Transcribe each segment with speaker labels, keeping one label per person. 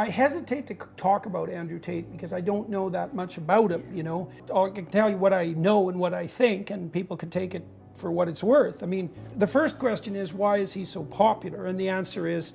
Speaker 1: I hesitate to talk about Andrew Tate because I don't know that much about him, you know. I can tell you what I know and what I think, and people can take it for what it's worth. I mean, the first question is, why is he so popular? And the answer is,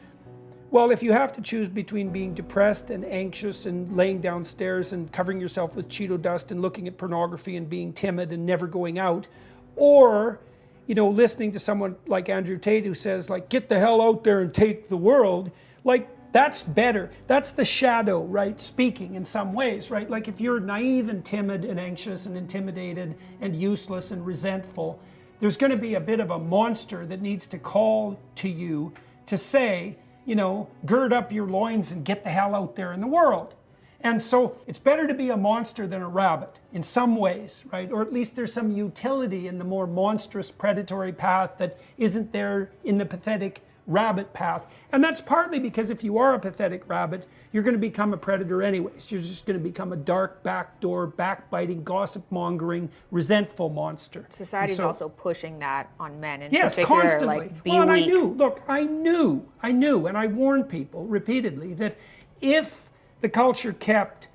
Speaker 1: well, if you have to choose between being depressed and anxious and laying downstairs and covering yourself with Cheeto dust and looking at pornography and being timid and never going out, or, you know, listening to someone like Andrew Tate who says, like, get the hell out there and take the world, like, that's better. That's the shadow, right, speaking in some ways, right? Like, if you're naive and timid and anxious and intimidated and useless and resentful, there's going to be a bit of a monster that needs to call to you to say, you know, gird up your loins and get the hell out there in the world. And so it's better to be a monster than a rabbit in some ways, right? Or at least there's some utility in the more monstrous predatory path that isn't there in the pathetic rabbit path. And that's partly because if you are a pathetic rabbit, you're going to become a predator anyways. You're just going to become a dark, backdoor, backbiting, gossip-mongering, resentful monster.
Speaker 2: Society's also pushing that on men in
Speaker 1: yes,
Speaker 2: particular.
Speaker 1: Constantly.
Speaker 2: Like, be
Speaker 1: well, and
Speaker 2: weak.
Speaker 1: I knew, look, I knew, and I warned people repeatedly that if the culture kept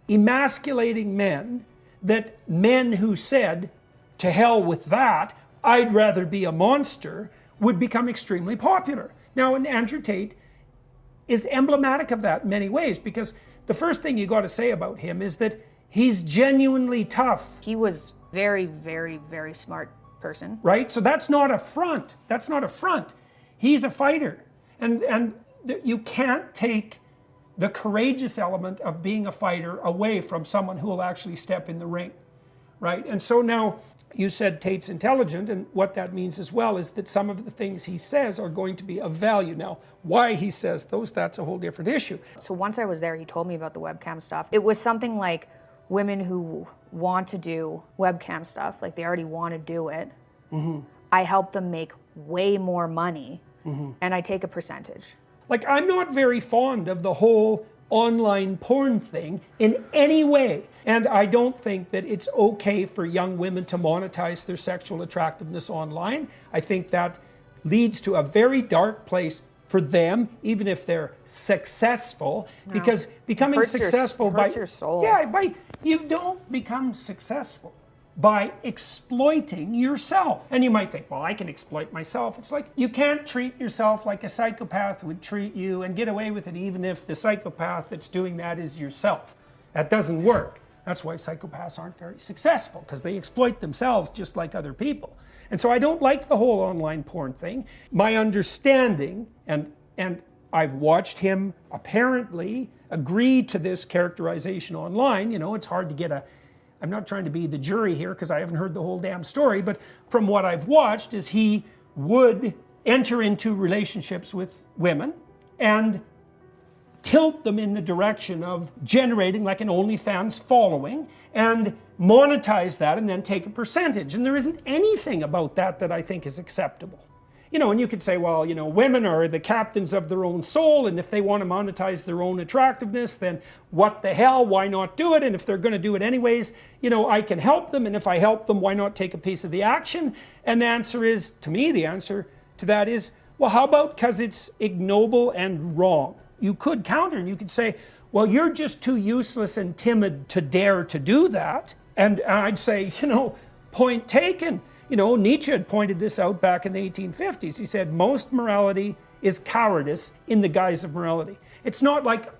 Speaker 1: emasculating men, that men who said, to hell with that, I'd rather be a monster, would become extremely popular. Now, and Andrew Tate is emblematic of that in many ways, because the first thing you got to say about him is that he's genuinely tough.
Speaker 2: He was very, very, very smart person.
Speaker 1: Right? So that's not a front. That's not a front. He's a fighter. And you can't take the courageous element of being a fighter away from someone who will actually step in the ring. Right? And so now, you said Tate's intelligent, and what that means as well is that some of the things he says are going to be of value. Now, why he says those, that's a whole different issue.
Speaker 2: So once I was there, he told me about the webcam stuff. It was something like women who want to do webcam stuff, like they already want to do it, I help them make way more money, and I take a percentage.
Speaker 1: Like, I'm not very fond of the whole online porn thing in any way. And I don't think that it's okay for young women to monetize their sexual attractiveness online. I think that leads to a very dark place for them, even if they're successful, because becoming successful
Speaker 2: hurts your soul.
Speaker 1: You don't become successful by exploiting yourself. And you might think, well, I can exploit myself. It's like, you can't treat yourself like a psychopath would treat you and get away with it even if the psychopath that's doing that is yourself. That doesn't work. That's why psychopaths aren't very successful, because they exploit themselves just like other people. And so I don't like the whole online porn thing. My understanding, and I've watched him apparently agree to this characterization online. You know, it's hard to get I'm not trying to be the jury here because I haven't heard the whole damn story, but from what I've watched is he would enter into relationships with women and tilt them in the direction of generating like an OnlyFans following and monetize that and then take a percentage. And there isn't anything about that that I think is acceptable. You know, and you could say, well, you know, women are the captains of their own soul, and if they want to monetize their own attractiveness, then what the hell, why not do it? And if they're going to do it anyways, you know, I can help them, and if I help them, why not take a piece of the action? And the answer is, to me, the answer to that is, well, how about because it's ignoble and wrong? You could counter, and you could say, well, you're just too useless and timid to dare to do that. And I'd say, you know, point taken. You know, Nietzsche had pointed this out back in the 1850s. He said, most morality is cowardice in the guise of morality. It's not like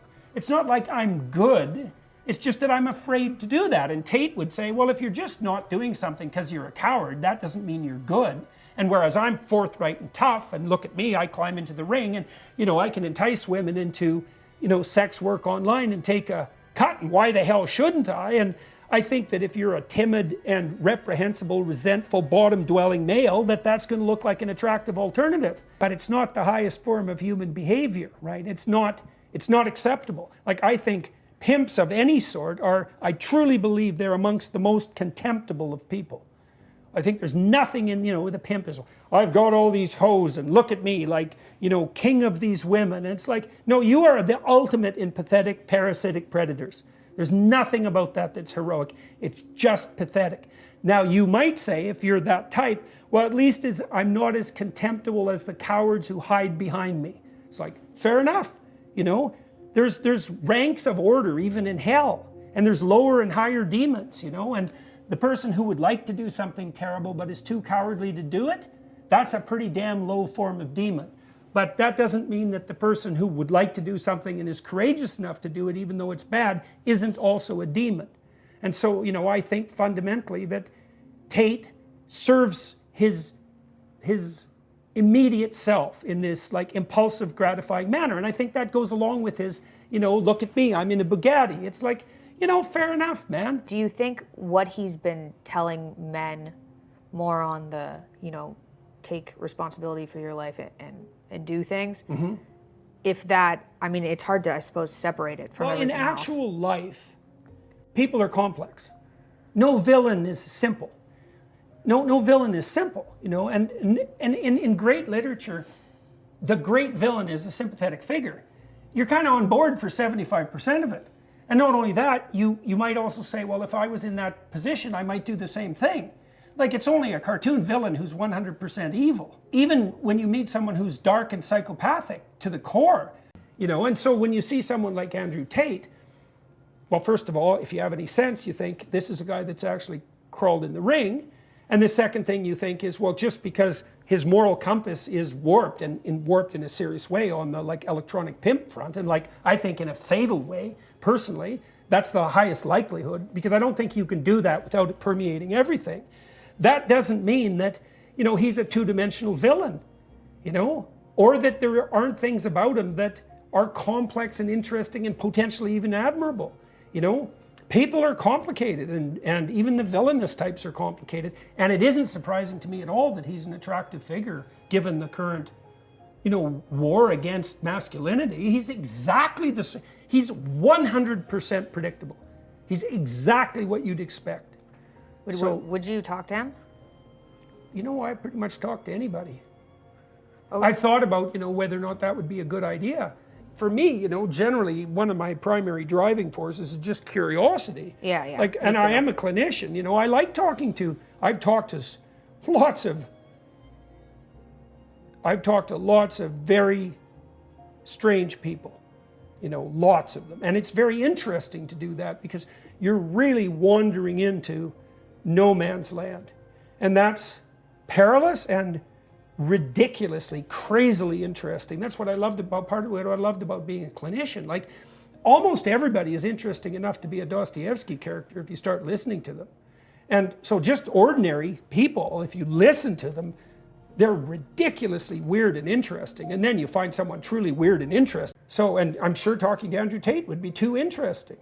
Speaker 1: I'm good, it's just that I'm afraid to do that. And Tate would say, well, if you're just not doing something because you're a coward, that doesn't mean you're good. And whereas I'm forthright and tough, and look at me, I climb into the ring, and, you know, I can entice women into, you know, sex work online and take a cut, and why the hell shouldn't I? And I think that if you're a timid and reprehensible, resentful, bottom-dwelling male, that's going to look like an attractive alternative. But it's not the highest form of human behavior, right? It's not acceptable. Like, I think pimps of any sort I truly believe they're amongst the most contemptible of people. I think there's nothing in, you know, the pimp is, I've got all these hoes and look at me, like, you know, king of these women. And it's like, no, you are the ultimate in pathetic, parasitic predators. There's nothing about that that's heroic. It's just pathetic. Now, you might say, if you're that type, well, at least I'm not as contemptible as the cowards who hide behind me. It's like, fair enough, you know. There's ranks of order even in hell, and there's lower and higher demons, you know, and the person who would like to do something terrible but is too cowardly to do it, that's a pretty damn low form of demon. But that doesn't mean that the person who would like to do something and is courageous enough to do it, even though it's bad, isn't also a demon. And so, you know, I think fundamentally that Tate serves his immediate self in this like impulsive, gratifying manner. And I think that goes along with his, you know, look at me, I'm in a Bugatti. It's like, you know, fair enough, man.
Speaker 2: Do you think what he's been telling men more on the, you know, take responsibility for your life and do things, if that, I mean, it's hard to, I suppose, separate it from everything else.
Speaker 1: In actual life, people are complex. No villain is simple. No villain is simple, you know, and in great literature, the great villain is a sympathetic figure. You're kind of on board for 75% of it. And not only that, you might also say, well, if I was in that position, I might do the same thing. Like, it's only a cartoon villain who's 100% evil. Even when you meet someone who's dark and psychopathic to the core, you know, and so when you see someone like Andrew Tate, well, first of all, if you have any sense, you think this is a guy that's actually crawled in the ring. And the second thing you think is, well, just because his moral compass is warped and warped in a serious way on the like electronic pimp front, and like I think in a fatal way, personally, that's the highest likelihood, because I don't think you can do that without it permeating everything. That doesn't mean that, you know, he's a two-dimensional villain, you know, or that there aren't things about him that are complex and interesting and potentially even admirable, you know. People are complicated, and even the villainous types are complicated, and it isn't surprising to me at all that he's an attractive figure given the current, you know, war against masculinity. He's exactly the same. He's 100% predictable. He's exactly what you'd expect.
Speaker 2: Would you talk to him?
Speaker 1: You know, I pretty much talk to anybody.
Speaker 2: Oh.
Speaker 1: I thought about, you know, whether or not that would be a good idea. For me, you know, generally one of my primary driving forces is just curiosity.
Speaker 2: Yeah.
Speaker 1: Like, and I am a clinician, you know, I like talking to, I've talked to lots of very strange people, you know, lots of them. And it's very interesting to do that because you're really wandering into no man's land. And that's perilous and ridiculously, crazily interesting. That's what I loved about, part of what I loved about being a clinician. Like, almost everybody is interesting enough to be a Dostoevsky character if you start listening to them. And so just ordinary people, if you listen to them, they're ridiculously weird and interesting. And then you find someone truly weird and interesting. So, and I'm sure talking to Andrew Tate would be too interesting.